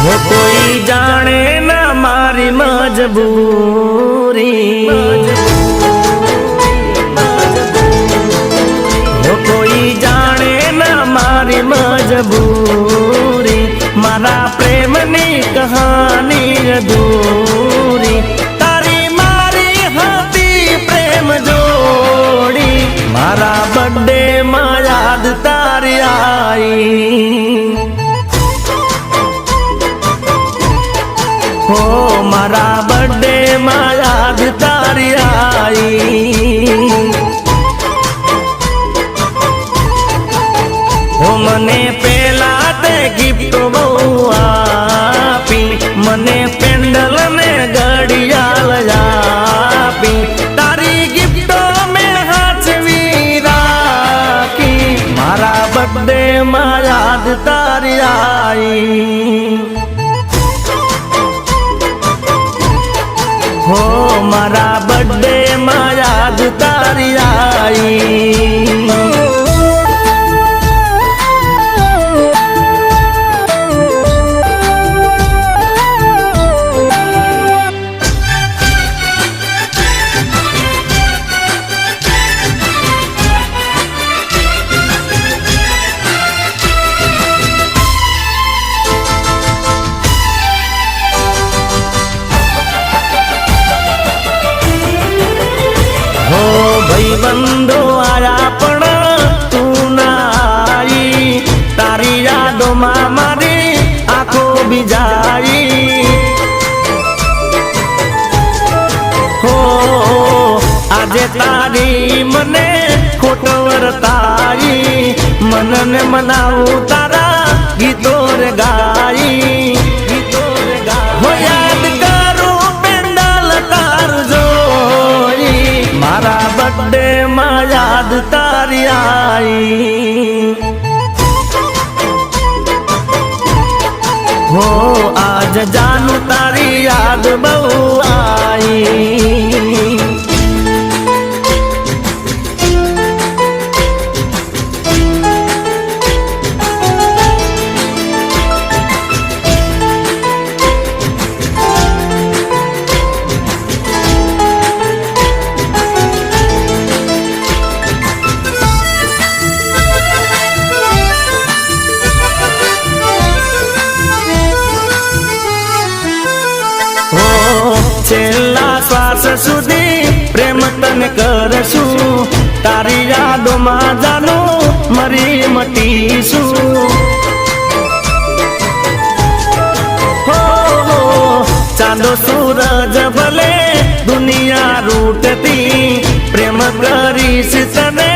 वो कोई जाने ना मारी मजबूरी, वो कोई जाने ना मारी मजबूरी, मारा प्रेमनी कहानी अधूरी, तारी मारी हाथी प्रेम जोड़ी, मारा बर्थडे में याद तारी आई, हो मारा बर्थडे में याद तारी आई, हो मने पेला ते गिफ्ट बहु आपी, मने पेंडल ने घड़ियाल आपी, तारी गिफ्टो में हाचवी राखी, मारा बर्थडे में याद तारी आई, हो मारा बर्थडे में याद तारी आई। बंदो आया पण तू ना आई, तारी यादों में मारी आंखों भी जाई, हो आजे तारी मने खोटो वर्ताई, मनन मनाऊ तारा गीतों रे गाई, हो याद करू पेंडल तार जोई, मारा बर्थडे में याद तारी आई, हो आज जानू तारी याद बहु आई, छेल्ला श्वास सुधी प्रेम तने करशु, तारी यादों में जानो मरी मटीशु, हो चांदो सूरज भले दुनिया रूटती, प्रेम करीश तने